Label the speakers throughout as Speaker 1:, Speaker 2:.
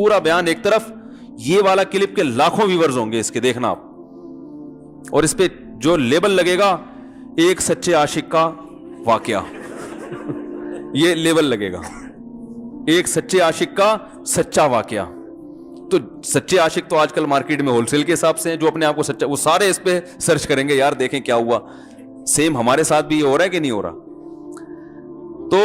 Speaker 1: پورا بیان ایک طرف, یہ والا کلپ کے لاکھوں ویورز ہوں گے اس کے, دیکھنا آپ, اور اس پہ جو لیبل لگے گا ایک سچے عاشق کا واقعہ, یہ لیبل لگے گا, ایک سچے عاشق کا سچا واقعہ. تو سچے عاشق تو آج کل مارکیٹ میں ہول سیل کے حساب سے ہیں, جو اپنے آپ کو سچا, وہ سارے اس پہ سرچ کریں گے, یار دیکھیں کیا ہوا. سیم ہمارے ساتھ بھی یہ ہو رہا ہے کہ نہیں ہو رہا. تو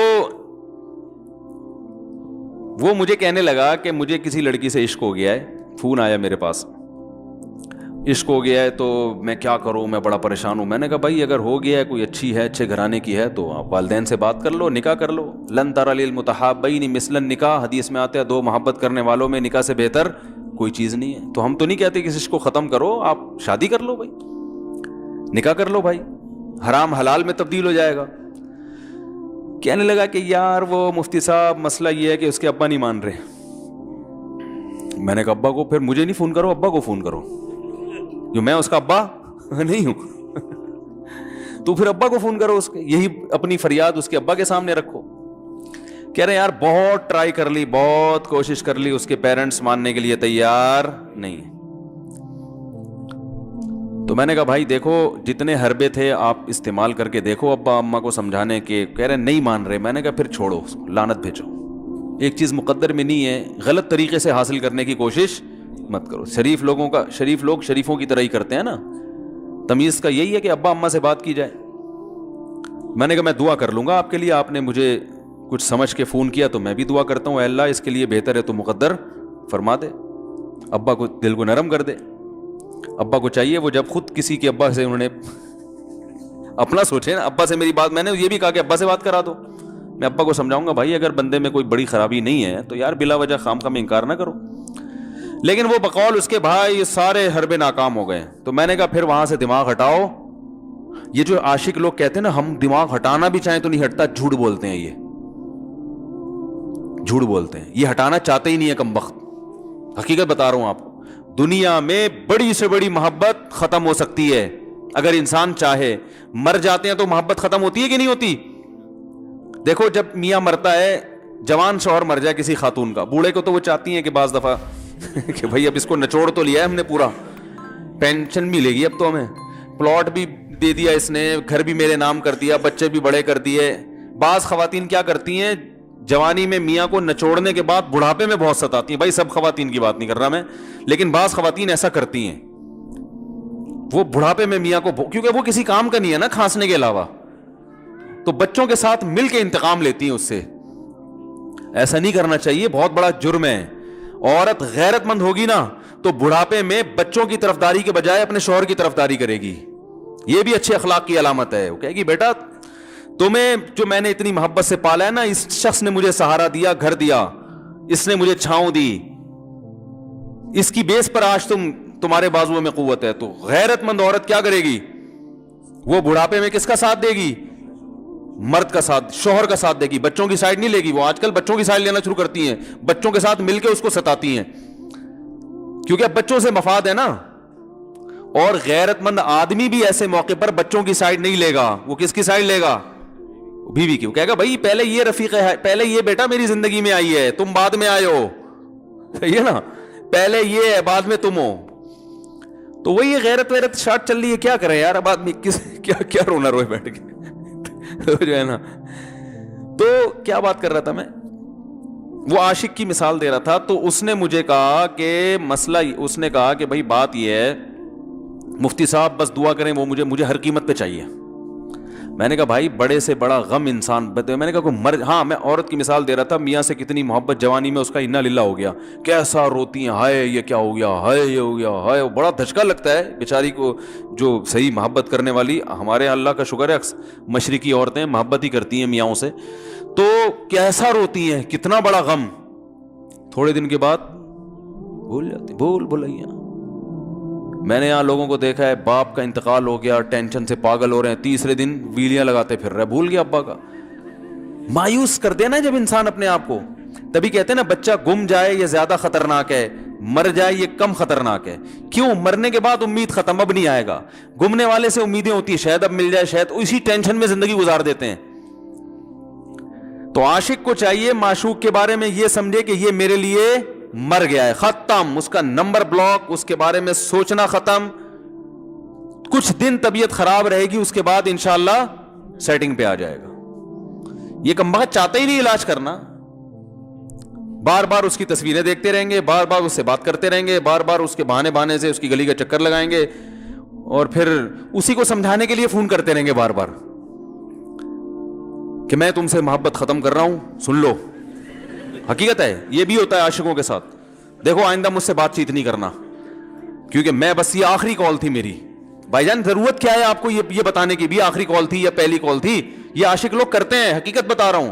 Speaker 1: وہ مجھے کہنے لگا کہ مجھے کسی لڑکی سے عشق ہو گیا ہے, فون آیا میرے پاس, عشق ہو گیا ہے تو میں کیا کروں, میں بڑا پریشان ہوں. میں نے کہا بھائی اگر ہو گیا ہے, کوئی اچھی ہے, اچھے گھرانے کی ہے, تو آپ والدین سے بات کر لو, نکاح کر لو. لن تر للمتحابین مثل النکاح, حدیث میں آتا ہے دو محبت کرنے والوں میں نکاح سے بہتر کوئی چیز نہیں ہے. تو ہم تو نہیں کہتے کہ اس کو ختم کرو, آپ شادی کر لو بھائی, نکاح کر لو بھائی, حرام حلال میں تبدیل ہو جائے گا. کہنے لگا کہ یار وہ مفتی صاحب مسئلہ یہ ہے کہ اس کے ابا نہیں مان رہے. میں نے کہا ابا کو, پھر مجھے نہیں فون کرو, ابا کو فون کرو, جو میں اس کا ابا نہیں ہوں. تو پھر ابا کو فون کرو اس کے, یہی اپنی فریاد اس کے ابا کے سامنے رکھو. کہہ رہے یار بہت ٹرائی کر لی, بہت کوشش کر لی, اس کے پیرنٹس ماننے کے لیے تیار نہیں. تو میں نے کہا بھائی دیکھو جتنے حربے تھے آپ استعمال کر کے دیکھو ابا اماں کو سمجھانے کے. کہہ رہے نہیں مان رہے. میں نے کہا پھر چھوڑو, لعنت بھیجو. ایک چیز مقدر میں نہیں ہے, غلط طریقے سے حاصل کرنے کی کوشش مت کرو. شریف لوگ شریفوں کی طرح ہی کرتے ہیں نا. تمیز کا یہی ہے کہ ابا اماں سے بات کی جائے. میں نے کہا میں دعا کر لوں گا آپ کے لیے, آپ نے مجھے کچھ سمجھ کے فون کیا تو میں بھی دعا کرتا ہوں, اے اللہ اس کے لیے بہتر ہے تو مقدر فرما دے, ابا کو دل کو نرم کر دے. ابا کو چاہیے وہ جب خود کسی کے ابا سے انہوں نے اپنا سوچے نا, ابا سے میری بات, میں نے یہ بھی کہا کہ ابا سے بات کرا دو. میں ابا کو سمجھاؤں گا بھائی اگر بندے میں کوئی بڑی خرابی نہیں ہے تو یار بلا وجہ خام خام انکار نہ کرو. لیکن وہ بقول اس کے بھائی سارے حربے ناکام ہو گئے. تو میں نے کہا پھر وہاں سے دماغ ہٹاؤ. یہ جو عاشق لوگ کہتے ہیں نا ہم دماغ ہٹانا بھی چاہیں تو نہیں ہٹتا, جھوٹ بولتے ہیں, یہ جھوٹ بولتے ہیں, یہ ہٹانا چاہتے ہی نہیں ہے کم وقت. حقیقت بتا رہا ہوں آپ کو, دنیا میں بڑی سے بڑی محبت ختم ہو سکتی ہے اگر انسان چاہے. مر جاتے ہیں تو محبت ختم ہوتی ہے کہ نہیں ہوتی؟ دیکھو جب میاں مرتا ہے, جوان شوہر مر جائے کسی خاتون کا, بوڑھے کو تو وہ چاہتی ہیں کہ بعض دفعہ کہ بھائی اب اس کو نچوڑ تو لیا ہے ہم نے, پورا پینشن ملے گی اب تو ہمیں, پلاٹ بھی دے دیا اس نے, گھر بھی میرے نام کر دیا, بچے بھی بڑے کر دیے. بعض خواتین کیا کرتی ہیں, جوانی میں میاں کو نچوڑنے کے بعد بڑھاپے میں بہت ستاتی ہیں. بھائی سب خواتین کی بات نہیں کر رہا میں, لیکن بعض خواتین ایسا کرتی ہیں, وہ بڑھاپے میں میاں کو, کیونکہ وہ کسی کام کا نہیں ہے نا کھانسنے کے علاوہ, تو بچوں کے ساتھ مل کے انتقام لیتی ہیں اس سے. ایسا نہیں کرنا چاہیے, بہت بڑا جرم ہے. عورت غیرت مند ہوگی نا تو بڑھاپے میں بچوں کی طرفداری کے بجائے اپنے شوہر کی طرفداری کرے گی. یہ بھی اچھے اخلاق کی علامت ہے. وہ کہے گی بیٹا تمہیں جو میں نے اتنی محبت سے پالا ہے نا, اس شخص نے مجھے سہارا دیا, گھر دیا, اس نے مجھے چھاؤں دی, اس کی بیس پر آج تمہارے بازوؤں میں قوت ہے. تو غیرت مند عورت کیا کرے گی, وہ بڑھاپے میں کس کا ساتھ دے گی, مرد کا ساتھ, شوہر کا ساتھ دے گی, بچوں کی سائڈ نہیں لے گی. وہ آج کل بچوں کی سائڈ لینا شروع کرتی ہیں, بچوں کے ساتھ مل کے اس کو ستاتی ہیں, کیونکہ اب بچوں سے مفاد ہے نا. اور غیرت مند آدمی بھی ایسے موقع پر بچوں کی سائڈ نہیں لے گا. وہ کس کی سائڈ لے گا, بیوی کی. وہ کہے گا بھائی پہلے یہ رفیق ہے, پہلے یہ بیٹا میری زندگی میں آئی ہے, تم بعد میں آئے ہو, صحیح ہے نا, پہلے یہ ہے بعد میں تم ہو. تو وہی غیرت ویرت شارٹ چل رہی ہے, کیا کریں یار اب آدمی کیا رونا روئے بیٹھ کے جو ہے نا. تو کیا بات کر رہا تھا میں, وہ عاشق کی مثال دے رہا تھا. تو اس نے مجھے کہا کہ مسئلہ, اس نے کہا کہ بھائی بات یہ ہے مفتی صاحب بس دعا کریں, وہ مجھے ہر قیمت پہ چاہیے. میں نے کہا بھائی بڑے سے بڑا غم انسان, میں نے کہا کوئی ہاں میں عورت کی مثال دے رہا تھا, میاں سے کتنی محبت جوانی میں اس کا انا للہ ہو گیا, کیسا روتی ہیں, ہائے یہ کیا ہو گیا, ہائے یہ ہو گیا, ہائے. بڑا دھچکا لگتا ہے بیچاری کو, جو صحیح محبت کرنے والی. ہمارے اللہ کا شکر ہے مشرقی عورتیں محبت ہی کرتی ہیں میاں سے, تو کیسا روتی ہیں, کتنا بڑا غم. تھوڑے دن کے بعد بھول جاتی, بھولائیاں. میں نے یہاں لوگوں کو دیکھا ہے, باپ کا انتقال ہو گیا, ٹینشن سے پاگل ہو رہے ہیں, تیسرے دن ویلیاں لگاتے پھر رہے, بھول گیا ابا کا. مایوس کر دینا جب انسان اپنے آپ کو. تبھی کہتے ہیں نا بچہ گم جائے یہ زیادہ خطرناک ہے, مر جائے یہ کم خطرناک ہے. کیوں؟ مرنے کے بعد امید ختم, اب نہیں آئے گا. گمنے والے سے امیدیں ہوتی ہیں شاید اب مل جائے, شاید اسی ٹینشن میں زندگی گزار دیتے ہیں. تو عاشق کو چاہیے معشوق کے بارے میں یہ سمجھے کہ یہ میرے لیے مر گیا ہے، ختم، اس کا نمبر بلاک، اس کے بارے میں سوچنا ختم. کچھ دن طبیعت خراب رہے گی، اس کے بعد انشاءاللہ سیٹنگ پہ آ جائے گا. یہ کمبخت چاہتا ہی نہیں علاج کرنا، بار بار اس کی تصویریں دیکھتے رہیں گے، بار بار اس سے بات کرتے رہیں گے، بار بار اس کے بہانے سے اس کی گلی کا چکر لگائیں گے، اور پھر اسی کو سمجھانے کے لیے فون کرتے رہیں گے بار بار کہ میں تم سے محبت ختم کر رہا ہوں، سن لو. حقیقت ہے، یہ بھی ہوتا ہے عاشقوں کے ساتھ. دیکھو آئندہ مجھ سے بات چیت نہیں کرنا، کیونکہ میں بس یہ آخری کال تھی میری. بھائی جان ضرورت کیا ہے آپ کو یہ بتانے کی بھی آخری کال تھی یا پہلی کال تھی؟ یہ عاشق لوگ کرتے ہیں، حقیقت بتا رہا ہوں.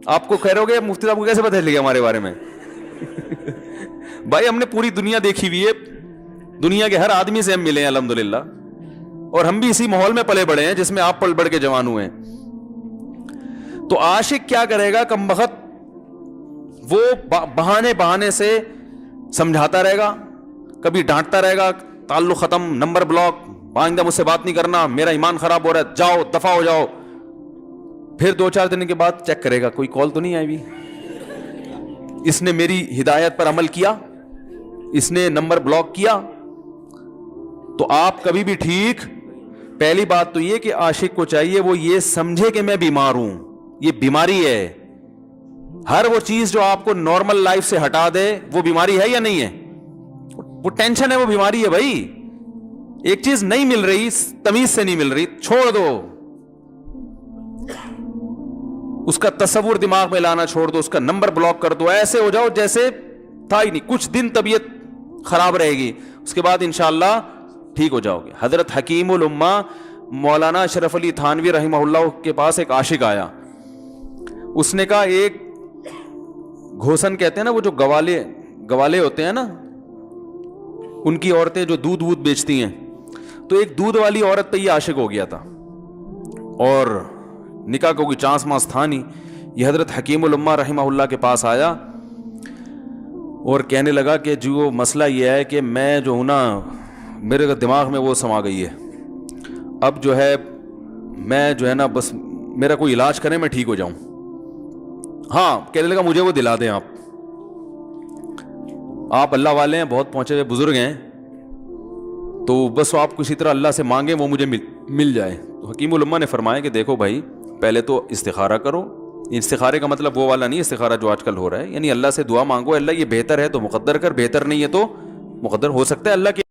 Speaker 1: آپ کو کہہ رہے ہو گے مفتی صاحب کو کیسے پتہ چل گیا ہمارے بارے میں؟ بھائی ہم نے پوری دنیا دیکھی ہوئی ہے، دنیا کے ہر آدمی سے ہم ملے ہیں الحمدللہ، اور ہم بھی اسی ماحول میں پلے بڑے ہیں جس میں آپ پل بڑھ کے جوان ہوئے ہیں. تو عاشق کیا کرے گا کمبخت؟ وہ بہانے سے سمجھاتا رہے گا، کبھی ڈانٹتا رہے گا، تعلق ختم، نمبر بلاک، آئندہ مجھ سے بات نہیں کرنا، میرا ایمان خراب ہو رہا ہے، جاؤ دفع ہو جاؤ. پھر 2-4 دن کے بعد چیک کرے گا کوئی کال تو نہیں آئی بھی، اس نے میری ہدایت پر عمل کیا، اس نے نمبر بلاک کیا. تو آپ کبھی بھی ٹھیک، پہلی بات تو یہ کہ عاشق کو چاہیے وہ یہ سمجھے کہ میں بیمار ہوں، یہ بیماری ہے. ہر وہ چیز جو آپ کو نارمل لائف سے ہٹا دے وہ بیماری ہے یا نہیں ہے؟ وہ ٹینشن ہے، وہ بیماری ہے. بھائی ایک چیز نہیں مل رہی، تمیز سے نہیں مل رہی، چھوڑ دو، اس کا تصور دماغ میں لانا چھوڑ دو، اس کا نمبر بلاک کر دو، ایسے ہو جاؤ جیسے تھا ہی نہیں. کچھ دن طبیعت خراب رہے گی، اس کے بعد انشاءاللہ ٹھیک ہو جاؤ گے. حضرت حکیم الامہ مولانا اشرف علی تھانوی رحمہ اللہ کے پاس ایک عاشق آیا. اس نے کہا ایک گھوسن کہتے ہیں نا، وہ جو گوالے ہوتے ہیں نا، ان کی عورتیں جو دودھ بیچتی ہیں، تو ایک دودھ والی عورت پہ یہ عاشق ہو گیا تھا، اور نکاح کو کوئی چانس ماس تھا نہیں. یہ حضرت حکیم الامہ رحمہ اللہ کے پاس آیا اور کہنے لگا کہ جو مسئلہ یہ ہے کہ میں جو ہوں نا، میرے دماغ میں وہ سما گئی ہے، اب جو ہے میں جو ہے نا بس میرا کوئی علاج کریں میں ٹھیک ہو جاؤں. ہاں کہنے لگا مجھے وہ دلا دیں آپ اللہ والے ہیں، بہت پہنچے ہوئے بزرگ ہیں، تو بس آپ کسی طرح اللہ سے مانگیں وہ مجھے مل جائے. تو حکیم الامہ نے فرمایا کہ دیکھو بھائی، پہلے تو استخارہ کرو. استخارے کا مطلب وہ والا نہیں استخارہ جو آج کل ہو رہا ہے، یعنی اللہ سے دعا مانگو، اللہ یہ بہتر ہے تو مقدر کر، بہتر نہیں ہے تو مقدر. ہو سکتا ہے اللہ کے